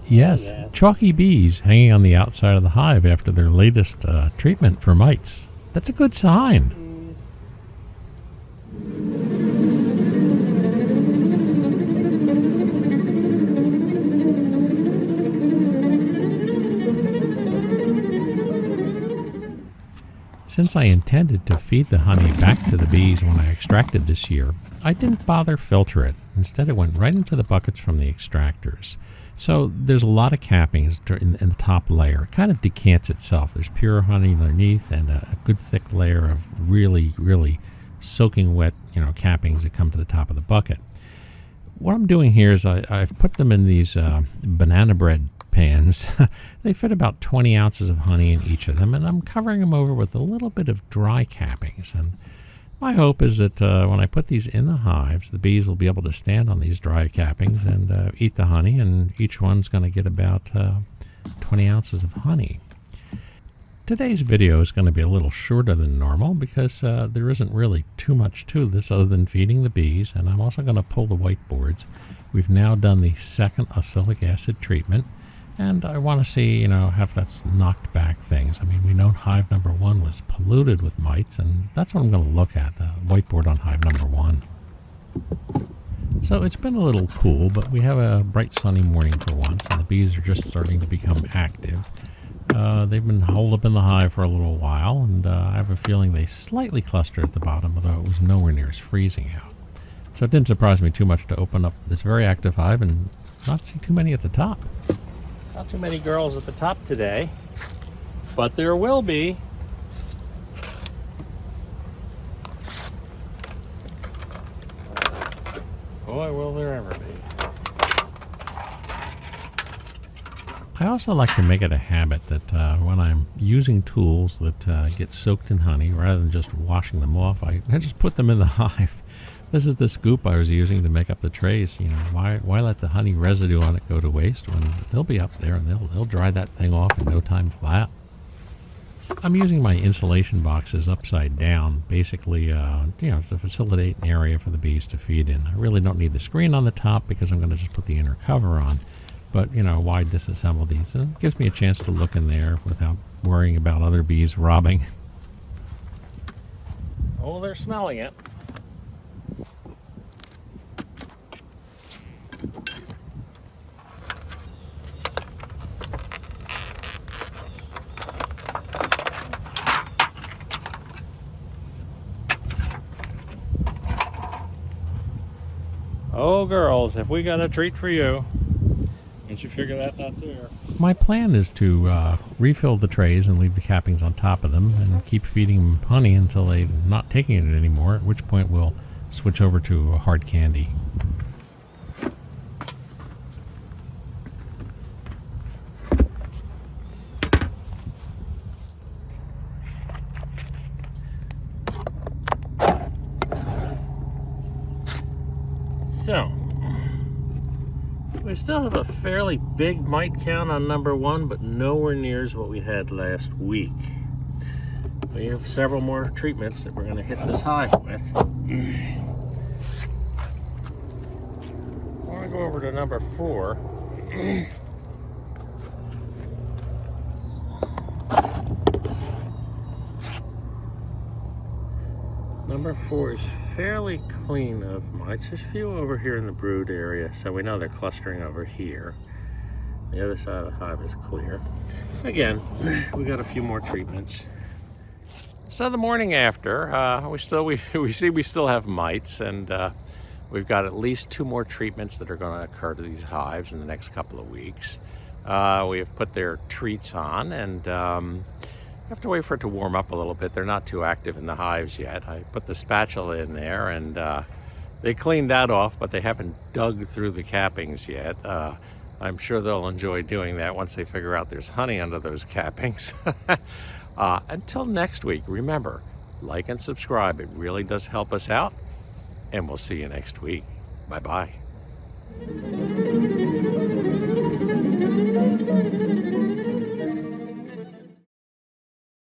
Yes, chalky bees hanging on the outside of the hive after their latest treatment for mites. That's a good sign. Since I intended to feed the honey back to the bees when I extracted this year, I didn't bother filter it. Instead, it went right into the buckets from the extractors. So there's a lot of cappings in the top layer. It kind of decants itself. There's pure honey underneath and a good thick layer of really, really soaking wet, cappings that come to the top of the bucket. What I'm doing here is I've put them in these banana bread pans. They fit about 20 ounces of honey in each of them, and I'm covering them over with a little bit of dry cappings. And my hope is that when I put these in the hives, the bees will be able to stand on these dry cappings and eat the honey, and each one's going to get about 20 ounces of honey. Today's video is going to be a little shorter than normal because there isn't really too much to this other than feeding the bees, and I'm also going to pull the whiteboards. We've now done the second oxalic acid treatment, and I want to see, if that's knocked back things. I mean, we know hive number 1 was polluted with mites, and that's what I'm going to look at, the whiteboard on hive number 1. So it's been a little cool, but we have a bright sunny morning for once, and the bees are just starting to become active. They've been holed up in the hive for a little while, and I have a feeling they slightly clustered at the bottom, although it was nowhere near as freezing out. So it didn't surprise me too much to open up this very active hive and not see too many at the top. Not too many girls at the top today, but there will be. Boy, will there ever be. I also like to make it a habit that when I'm using tools that get soaked in honey, rather than just washing them off, I just put them in the hive. This is the scoop I was using to make up the trays. Why let the honey residue on it go to waste when they'll be up there and they'll dry that thing off in no time flat. I'm using my insulation boxes upside down, basically, to facilitate an area for the bees to feed in. I really don't need the screen on the top because I'm going to just put the inner cover on. But, why disassemble these? And it gives me a chance to look in there without worrying about other bees robbing. Oh, they're smelling it. Oh, girls, have we got a treat for you? Once you figure that's not there. My plan is to refill the trays and leave the cappings on top of them and keep feeding them honey until they're not taking it anymore, at which point we'll switch over to hard candy. So, we still have a fairly big mite count on number 1, but nowhere near as what we had last week. We have several more treatments that we're going to hit this hive with. I want to go over to number 4. Number 4 is fairly clean of mites. There's a few over here in the brood area, so we know they're clustering over here. The other side of the hive is clear. Again, we got a few more treatments. So the morning after, we still have mites, and we've got at least 2 more treatments that are going to occur to these hives in the next couple of weeks. We have put their treats on, and have to wait for it to warm up a little bit. They're not too active in the hives yet. I put the spatula in there, and they cleaned that off, but they haven't dug through the cappings yet. I'm sure they'll enjoy doing that once they figure out there's honey under those cappings. Until next week, remember, like and subscribe. It really does help us out, and we'll see you next week. Bye-bye.